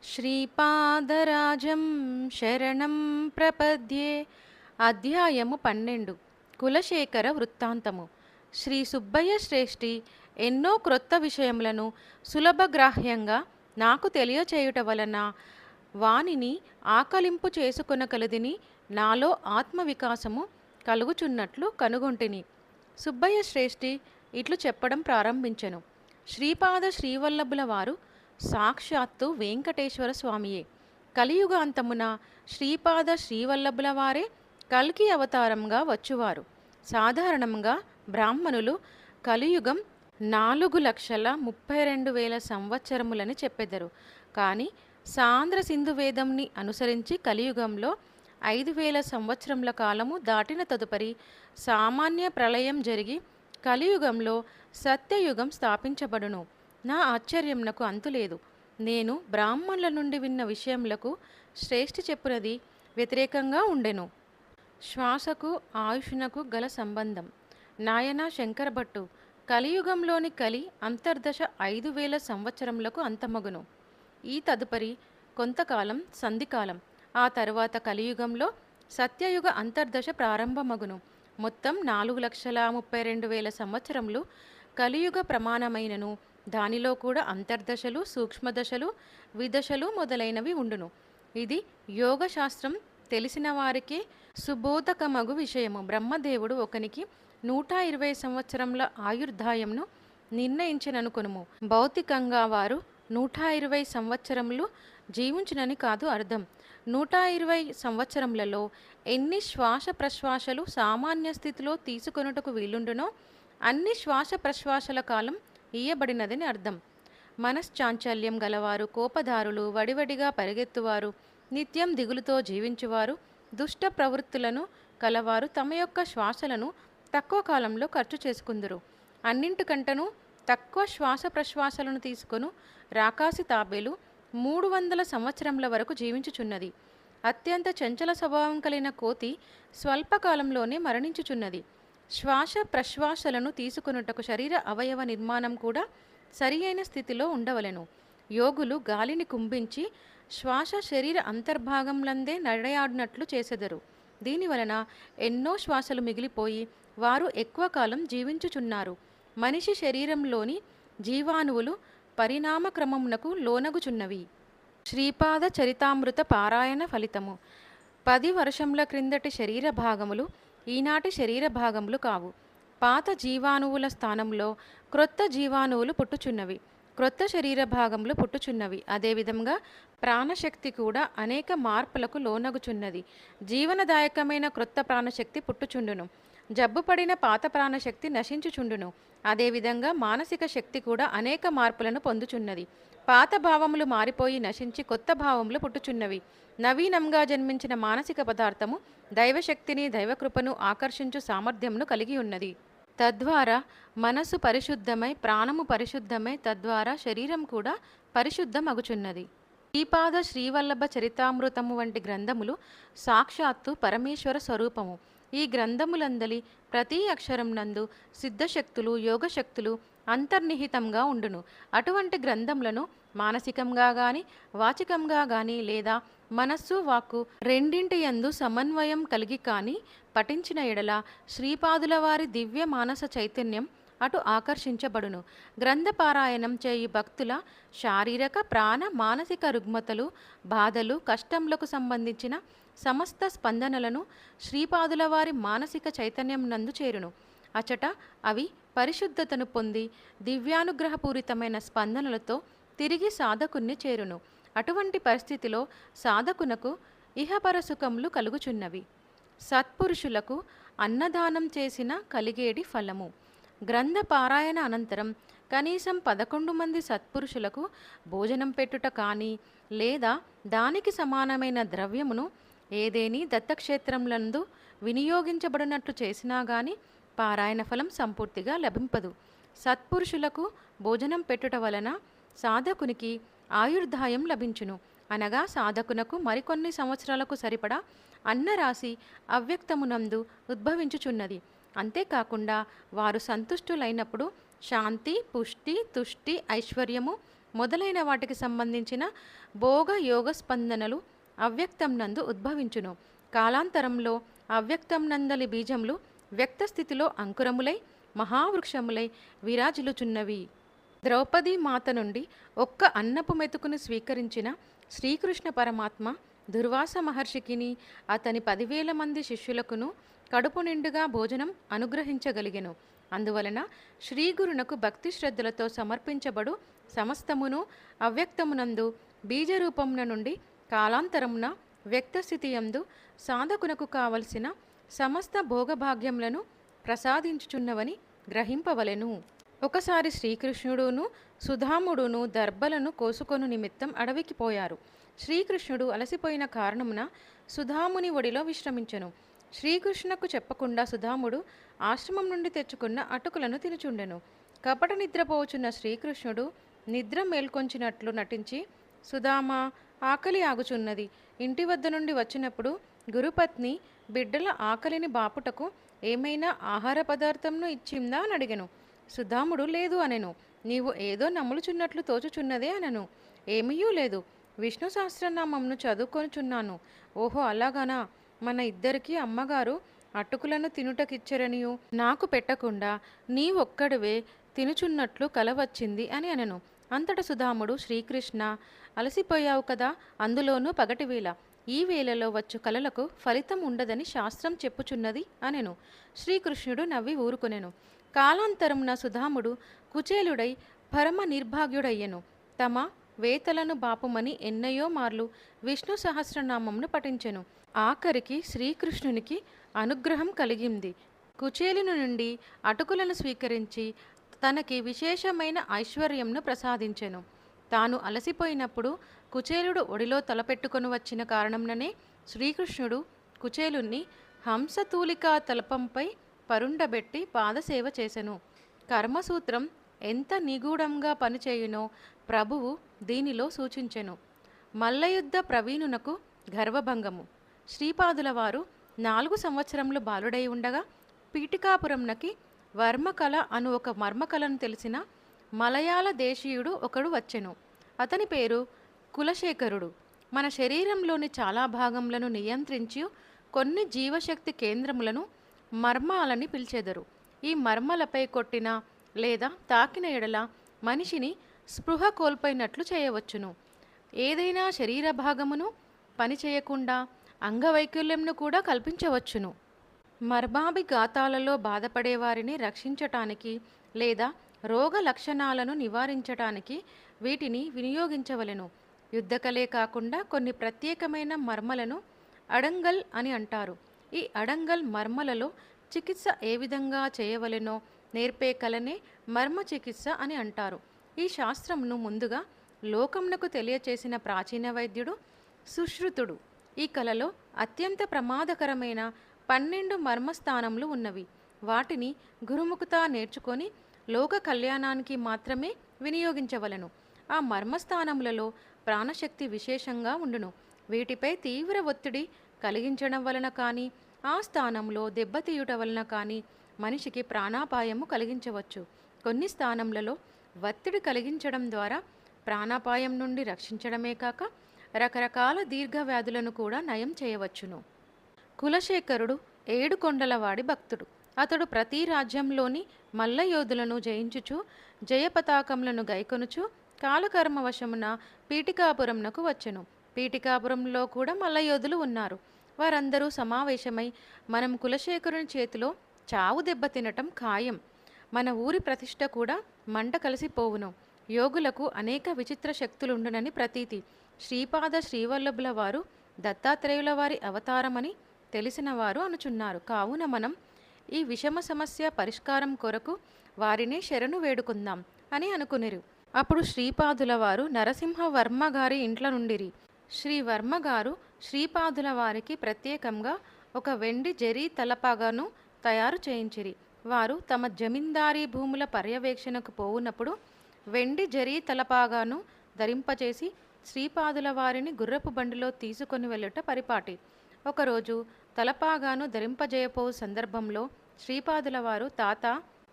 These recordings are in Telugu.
శ్రీపాదరాజం శరణం ప్రపద్యే. అధ్యాయము 12. కులశేఖర వృత్తాంతము. శ్రీ సుబ్బయ్య శ్రేష్ఠి ఎన్నో క్రొత్త విషయములను సులభగ్రాహ్యంగా నాకు తెలియచేయుట వలన వానిని ఆకలింపు చేసుకొనగలదిని నాలో ఆత్మవికాసము కలుగుచున్నట్లు కనుగొంటిని. సుబ్బయ్య శ్రేష్ఠి ఇట్లు చెప్పడం ప్రారంభించెను. శ్రీపాద శ్రీవల్లభుల వారు సాక్షాత్తు వెంకటేశ్వర స్వామియే. కలియుగాంతమున శ్రీపాద శ్రీవల్లభుల వారే కల్కి అవతారంగా వచ్చువారు. సాధారణంగా బ్రాహ్మణులు కలియుగం 4,32,000 సంవత్సరములని చెప్పెదరు. కానీ సాంద్ర సింధు వేదంని అనుసరించి కలియుగంలో 5,000 సంవత్సరముల కాలము దాటిన తదుపరి సామాన్య ప్రళయం జరిగి కలియుగంలో సత్యయుగం స్థాపించబడును. నా ఆశ్చర్యంనకు అంతులేదు. నేను బ్రాహ్మణుల నుండి విన్న విషయములకు శ్రేష్ఠి చెప్పునది వ్యతిరేకంగా ఉండెను. శ్వాసకు ఆయుష్నకు గల సంబంధం. నాయన శంకరభట్టు, కలియుగంలోని కలి అంతర్దశ 5,000 సంవత్సరములకు అంతమగును. ఈ తదుపరి కొంతకాలం సంధికాలం. ఆ తరువాత కలియుగంలో సత్యయుగ అంతర్దశ ప్రారంభమగును. మొత్తం 4,32,000 సంవత్సరములు కలియుగ ప్రమాణమైనను దానిలో కూడా అంతర్దశలు, సూక్ష్మదశలు, విదశలు మొదలైనవి ఉండును. ఇది యోగశాస్త్రం తెలిసిన వారికే సుబోధకమగు విషయము. బ్రహ్మదేవుడు ఒకనికి 120 సంవత్సరముల ఆయుర్దాయంను నిర్ణయించిననుకొనుము. భౌతికంగా వారు 120 సంవత్సరములు జీవించునని కాదు అర్థం. 120 సంవత్సరములలో ఎన్ని శ్వాస ప్రశ్వాసలు సామాన్య స్థితిలో తీసుకొనుటకు వీలుండునో అన్ని శ్వాస ప్రశ్వాసల కాలం ఇయ్యబడినదని అర్థం. మనశ్చాంచల్యం గలవారు, కోపదారులు, వడివడిగా పరిగెత్తువారు, నిత్యం దిగులుతో జీవించువారు, దుష్ట ప్రవృత్తులను కలవారు తమ యొక్క శ్వాసలను తక్కువ కాలంలో ఖర్చు చేసుకుందురు. అన్నింటికంటను తక్కువ శ్వాస ప్రశ్వాసలను తీసుకొను రాకాసి తాబేలు 300 సంవత్సరముల వరకు జీవించుచున్నది. అత్యంత చంచల స్వభావం కలిగిన కోతి స్వల్పకాలంలోనే మరణించుచున్నది. శ్వాస ప్రశ్వాసలను తీసుకొనుటకు శరీర అవయవ నిర్మాణం కూడా సరి అయిన స్థితిలో ఉండవలెను. యోగులు గాలిని కుంభించి శ్వాస శరీర అంతర్భాగంలందే నడయాడినట్లు చేసెదరు. దీనివలన ఎన్నో శ్వాసలు మిగిలిపోయి వారు ఎక్కువ కాలం జీవించుచున్నారు. మనిషి శరీరంలోని జీవాణువులు పరిణామ క్రమమునకు లోనగుచున్నవి. శ్రీపాద చరితామృత పారాయణ ఫలితము. 10 వర్షముల క్రిందటి శరీర భాగములు ఈనాటి శరీర భాగములు కావు. పాత జీవాణువుల స్థానంలో క్రొత్త జీవాణువులు పుట్టుచున్నవి. క్రొత్త శరీర భాగములు పుట్టుచున్నవి. అదేవిధంగా ప్రాణశక్తి కూడా అనేక మార్పులకు లోనగుచున్నది. జీవనదాయకమైన క్రొత్త ప్రాణశక్తి పుట్టుచుండును. జబ్బుపడిన పాత ప్రాణశక్తి నశించుచుండును. అదేవిధంగా మానసిక శక్తి కూడా అనేక మార్పులను పొందుచున్నది. పాత భావములు మారిపోయి నశించి కొత్త భావములు పుట్టుచున్నవి. నవీనంగా జన్మించిన మానసిక పదార్థము దైవశక్తిని, దైవకృపను ఆకర్షించు సామర్థ్యమును కలిగి ఉన్నది. తద్వారా మనసు పరిశుద్ధమై, ప్రాణము పరిశుద్ధమై, తద్వారా శరీరం కూడా పరిశుద్ధమగుచున్నది. శ్రీపాద శ్రీవల్లభ చరితామృతము వంటి గ్రంథములు సాక్షాత్తు పరమేశ్వర స్వరూపము. ఈ గ్రంథములందలి ప్రతి అక్షరం నందు సిద్ధశక్తులు, యోగశక్తులు అంతర్నిహితంగా ఉండును. అటువంటి గ్రంథములను మానసికంగా గాని, వాచికంగా గాని లేదా మనస్సు, వాక్కు రెండింటి యందు సమన్వయం కలిగి కానీ పఠించిన ఎడల శ్రీపాదుల వారి దివ్య మానస చైతన్యం అటు ఆకర్షించబడును. గ్రంథపారాయణం చేయి భక్తుల శారీరక, ప్రాణ, మానసిక రుగ్మతలు, బాధలు, కష్టములకు సంబంధించిన సమస్త స్పందనలను శ్రీపాదుల వారి మానసిక చైతన్యం నందు చేరును. అచట అవి పరిశుద్ధతను పొంది దివ్యానుగ్రహపూరితమైన స్పందనలతో తిరిగి సాధకుణ్ణి చేరును. అటువంటి పరిస్థితిలో సాధకునకు ఇహపర సుఖములు కలుగుచున్నవి. సత్పురుషులకు అన్నదానం చేసిన కలిగేడి ఫలము. గ్రంథ పారాయణ అనంతరం కనీసం 11 మంది సత్పురుషులకు భోజనం పెట్టుట కానీ లేదా దానికి సమానమైన ద్రవ్యమును ఏదేని దత్తక్షేత్రములందు వినియోగించబడినట్లు చేసినా గాని పారాయణ ఫలం సంపూర్తిగా లభింపదు. సత్పురుషులకు భోజనం పెట్టుట వలన సాధకునికి ఆయుర్దాయం లభించును. అనగా సాధకునకు మరికొన్ని సంవత్సరాలకు సరిపడా అన్నరాశి అవ్యక్తమునందు ఉద్భవించుచున్నది. అంతేకాకుండా వారు సంతుష్టులైనప్పుడు శాంతి, పుష్టి, తుష్టి, ఐశ్వర్యము మొదలైన వాటికి సంబంధించిన భోగ యోగ స్పందనలు అవ్యక్తం నందు ఉద్భవించును. కాలాంతరంలో అవ్యక్తం నందలి బీజములు వ్యక్త స్థితిలో అంకురములై మహావృక్షములై విరాజిల్లుచున్నవి. ద్రౌపదీ మాత నుండి ఒక్క అన్నపు మెతుకును స్వీకరించిన శ్రీకృష్ణ పరమాత్మ దుర్వాస మహర్షికిని అతని 10,000 మంది శిష్యులకును కడుపు నిండుగా భోజనం అనుగ్రహించగలిగెను. అందువలన శ్రీగురునకు భక్తి శ్రద్ధలతో సమర్పించబడు సమస్తమును అవ్యక్తమునందు బీజరూపమున నుండి కాలాంతరమున వ్యక్తస్థితి యందు సాధకునకు కావలసిన సమస్త భోగభాగ్యములను ప్రసాదించుచున్నవని గ్రహింపవలెను. ఒకసారి శ్రీకృష్ణుడును సుధాముడును దర్భలను కోసుకొను నిమిత్తం అడవికి పోయారు. శ్రీకృష్ణుడు అలసిపోయిన కారణమున సుధాముని ఒడిలో విశ్రమించెను. శ్రీకృష్ణునకు చెప్పకుండా సుధాముడు ఆశ్రమం నుండి తెచ్చుకున్న అటుకులను తినుచుండెను. కపట నిద్రపోచున్న శ్రీకృష్ణుడు నిద్ర మేల్కొంచినట్లు నటించి, సుధామా, ఆకలి ఆగుచున్నది. ఇంటి వద్ద నుండి వచ్చినప్పుడు గురుపత్ని బిడ్డల ఆకలిని బాపుటకు ఏమైనా ఆహార పదార్థంను ఇచ్చిందా అని అడిగెను. సుధాముడు లేదు అనెను. నీవు ఏదో నములుచున్నట్లు తోచుచున్నదే అనను. ఏమీయూ లేదు, విష్ణు సహస్రనామంను చదువుకొనుచున్నాను. ఓహో అలాగనా, మన ఇద్దరికీ అమ్మగారు అటుకులను తినుటకిచ్చరనియు నాకు పెట్టకుండా నీ ఒక్కడివే తినుచున్నట్లు కల వచ్చింది అని అనెను. అంతట సుధాముడు, శ్రీకృష్ణ, అలసిపోయావు కదా, అందులోనూ పగటివేళ, ఈ వేళలో వచ్చు కలలకు ఫలితం ఉండదని శాస్త్రం చెప్పుచున్నది అనెను. శ్రీకృష్ణుడు నవ్వి ఊరుకొనెను. కాలాంతరమున సుధాముడు కుచేలుడై పరమ నిర్భాగ్యుడయ్యెను. తమ వేతలను బాపుమని ఎన్నయో మార్లు విష్ణు సహస్రనామంను పఠించెను. ఆఖరికి శ్రీకృష్ణునికి అనుగ్రహం కలిగింది. కుచేలుని నుండి అటుకులను స్వీకరించి తనకి విశేషమైన ఐశ్వర్యంను ప్రసాదించెను. తాను అలసిపోయినప్పుడు కుచేలుడు ఒడిలో తలపెట్టుకొని వచ్చిన కారణంననే శ్రీకృష్ణుడు కుచేలుణ్ణి హంసతూలికా తలపంపై పరుండబెట్టి పాదసేవ చేసెను. కర్మసూత్రం ఎంత నిగూఢంగా పనిచేయునో ప్రభువు దీనిలో సూచించెను. మల్లయుద్ధ ప్రవీణునకు గర్వభంగము. శ్రీపాదుల వారు 4 సంవత్సరములు బాలుడై ఉండగా పీఠికాపురంనకి వర్మకళ అను ఒక మర్మకళను తెలిసిన మలయాళ దేశీయుడు ఒకడు వచ్చెను. అతని పేరు కులశేఖరుడు. మన శరీరంలోని చాలా భాగములను నియంత్రించి కొన్ని జీవశక్తి కేంద్రములను మర్మాలని పిలిచెదరు. ఈ మర్మలపై కొట్టిన లేదా తాకిన ఎడల మనిషిని స్పృహ కోల్పోయినట్లు చేయవచ్చును. ఏదైనా శరీర భాగమును పనిచేయకుండా అంగవైకల్యంను కూడా కల్పించవచ్చును. మర్మాభిఘాతాలలో బాధపడేవారిని రక్షించటానికి లేదా రోగ లక్షణాలను నివారించటానికి వీటిని వినియోగించవలెను. యుద్ధకలే కాకుండా కొన్ని ప్రత్యేకమైన మర్మలను అడంగల్ అని అంటారు. ఈ అడంగల్ మర్మలలో చికిత్స ఏ విధంగా చేయవలెనో నేర్పే కలనే మర్మ చికిత్స అని అంటారు. ఈ శాస్త్రమును ముందుగా లోకమునకు తెలియచేసిన ప్రాచీన వైద్యుడు సుశ్రుతుడు. ఈ కలలో అత్యంత ప్రమాదకరమైన 12 మర్మస్థానములు ఉన్నవి. వాటిని గురుముఖత నేర్చుకొని లోక కళ్యాణానికి మాత్రమే వినియోగించవలను. ఆ మర్మస్థానములలో ప్రాణశక్తి విశేషంగా ఉండును. వీటిపై తీవ్ర ఒత్తిడి కలిగించడం వలన కానీ ఆ స్థానంలో దెబ్బతీయుట వలన కానీ మనిషికి ప్రాణాపాయము కలిగించవచ్చు. కొన్ని స్థానములలో ఒత్తిడి కలిగించడం ద్వారా ప్రాణాపాయం నుండి రక్షించడమే కాక రకరకాల దీర్ఘవ్యాధులను కూడా నయం చేయవచ్చును. కులశేఖరుడు 7 కొండలవాడి భక్తుడు. అతడు ప్రతి రాజ్యంలోని మల్లయోధులను జయించుచు జయపతాకములను గైకొనుచు కాలకర్మవశమున పీఠికాపురంనకు వచ్చెను. పీఠికాపురంలో కూడా మల్లయోధులు ఉన్నారు. వారందరూ సమావేశమై మనం కులశేఖరుని చేతిలో చావు దెబ్బ తినటం ఖాయం, మన ఊరి ప్రతిష్ట కూడా మంట కలిసిపోవును, యోగులకు అనేక విచిత్ర శక్తులుండునని ప్రతీతి, శ్రీపాద శ్రీవల్లభుల వారు దత్తాత్రేయుల వారి అవతారమని తెలిసిన వారు అనుచున్నారు. కావున మనం ఈ విషమ సమస్య పరిష్కారం కొరకు వారినే శరణు వేడుకుందాం అని అనుకునిరు. అప్పుడు శ్రీపాదుల వారు నరసింహవర్మ గారి ఇంట్ల నుండిరి. శ్రీ వర్మ గారు శ్రీపాదుల వారికి ప్రత్యేకంగా ఒక వెండి జరీ తలపాగాను తయారు చేయించిరి. వారు తమ జమీందారీ భూముల పర్యవేక్షణకు పోవునప్పుడు వెండి జరీ తలపాగాను ధరింపచేసి శ్రీపాదుల వారిని గుర్రపు బండిలో తీసుకొని వెళ్ళుట పరిపాటి. ఒకరోజు తలపాగాను ధరింపజేయపో సందర్భంలో శ్రీపాదుల వారు, తాత,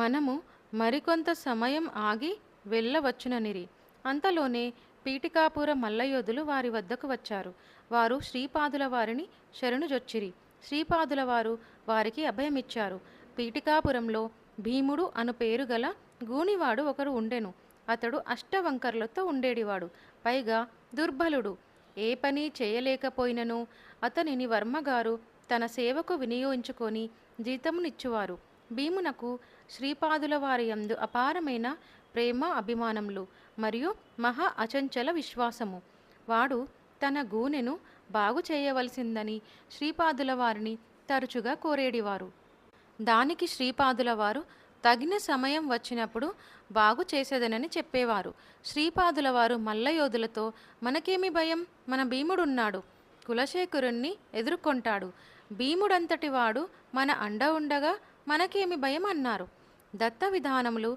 మనము మరికొంత సమయం ఆగి వెళ్ళవచ్చుననిరి. అంతలోనే పీఠికాపుర మల్లయోధులు వారి వద్దకు వచ్చారు. వారు శ్రీపాదుల వారిని శరణుజొచ్చిరి. శ్రీపాదుల వారు వారికి అభయమిచ్చారు. పీఠికాపురంలో భీముడు అను పేరు గల గూనివాడు ఒకడు ఉండెను. అతడు అష్టవంకర్లతో ఉండేడివాడు. పైగా దుర్బలుడు. ఏ పని చేయలేకపోయినను అతనిని వర్మగారు తన సేవకు వినియోగించుకొని జీతమునిచ్చువారు. భీమునకు శ్రీపాదుల వారి యందు అపారమైన ప్రేమ అభిమానములు మరియు మహా అచంచల విశ్వాసము. వాడు తన గూనెను బాగు చేయవలసిందని శ్రీపాదుల వారిని తరచుగా కోరేడివారు. దానికి శ్రీపాదుల వారు తగిన సమయం వచ్చినప్పుడు బాగు చేసేదనని చెప్పేవారు. శ్రీపాదుల వారు మల్లయోధులతో, మనకేమి భయం, మన భీముడున్నాడు, కులశేఖరుణ్ణి ఎదుర్కొంటాడు, భీముడంతటి వాడు మన అండ ఉండగా మనకేమి భయం అన్నారు. దత్త విధానములు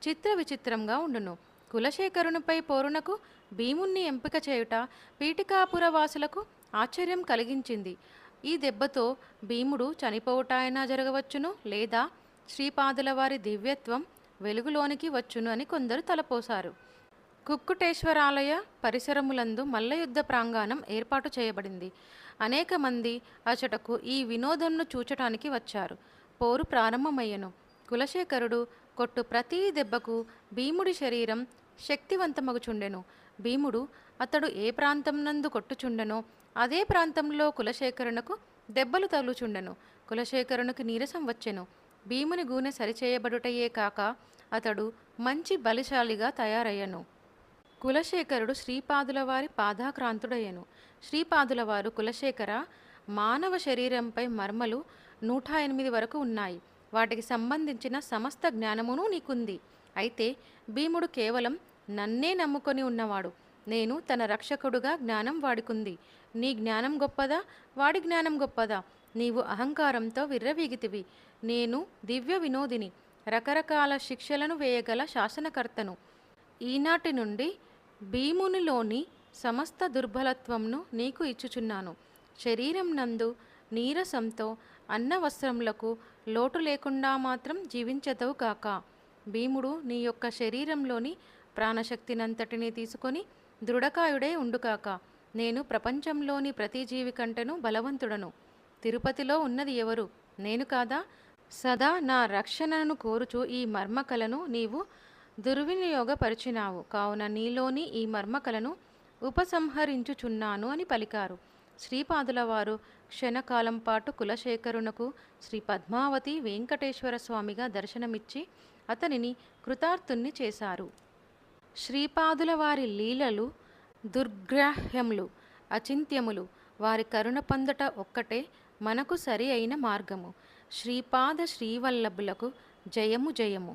చిత్ర విచిత్రంగా ఉండును. కులశేఖరునిపై పోరునకు భీముణ్ణి ఎంపిక చేయుట పీఠికాపుర వాసులకు ఆశ్చర్యం కలిగించింది. ఈ దెబ్బతో భీముడు చనిపోవుటాయనా జరగవచ్చును, లేదా శ్రీపాదుల వారి దివ్యత్వం వెలుగులోనికి వచ్చును అని కొందరు తలపోశారు. కుక్కుటేశ్వరాలయ పరిసరములందు మల్లయుద్ధ ప్రాంగణం ఏర్పాటు చేయబడింది. అనేక మంది అచటకు ఈ వినోదంను చూచటానికి వచ్చారు. పోరు ప్రారంభమయ్యను. కులశేఖరుడు కొట్టు ప్రతి దెబ్బకు భీముడి శరీరం శక్తివంతమగుచుండెను. భీముడు అతడు ఏ ప్రాంతం నందు కొట్టుచుండెనో అదే ప్రాంతంలో కులశేఖరునకు దెబ్బలు తగులుచుండెను. కులశేఖరునికి నీరసం వచ్చెను. భీముని గూనె సరిచేయబడుటయే కాక అతడు మంచి బలిశాలిగా తయారయ్యను. కులశేఖరుడు శ్రీపాదుల వారి పాదాక్రాంతుడయ్యను. శ్రీపాదుల వారు, కులశేఖర, మానవ శరీరంపై మర్మలు 108 వరకు ఉన్నాయి. వాటికి సంబంధించిన సమస్త జ్ఞానమును నీకుంది. అయితే భీముడు కేవలం నన్నే నమ్ముకొని ఉన్నవాడు. నేను తన రక్షకుడుగా జ్ఞానం వాడికుంది. నీ జ్ఞానం గొప్పదా, వాడి జ్ఞానం గొప్పదా? నీవు అహంకారంతో విర్రవీగితివి. నేను దివ్య వినోదిని, రకరకాల శిక్షలను వేయగల శాసనకర్తను. ఈనాటి నుండి భీమునిలోని సమస్త దుర్బలత్వంను నీకు ఇచ్చుచున్నాను. శరీరం నందు నీరసంతో అన్న వస్త్రములకు లోటు లేకుండా మాత్రం జీవించదవు కాక. భీముడు నీ యొక్క శరీరంలోని ప్రాణశక్తినంతటినీ తీసుకొని దృఢకాయుడై ఉండుకాక. నేను ప్రపంచంలోని ప్రతి జీవి కంటెను బలవంతుడను. తిరుపతిలో ఉన్నది ఎవరు? నేను కాదా? సదా నా రక్షణను కోరుచు ఈ మర్మకలను నీవు దుర్వినియోగపరిచినావు. కావున నీలోని ఈ మర్మకలను ఉపసంహరించుచున్నాను అని పలికారు. శ్రీపాదుల వారు క్షణకాలం పాటు కులశేఖరునకు శ్రీ పద్మావతి వెంకటేశ్వర స్వామిగా దర్శనమిచ్చి అతనిని కృతార్థుణ్ణి చేశారు. శ్రీపాదుల వారి లీలలు దుర్గ్రాహ్యములు, అచింత్యములు. వారి కరుణ పొందట ఒక్కటే మనకు సరి అయిన మార్గము. శ్రీపాద శ్రీవల్లభులకు జయము జయము.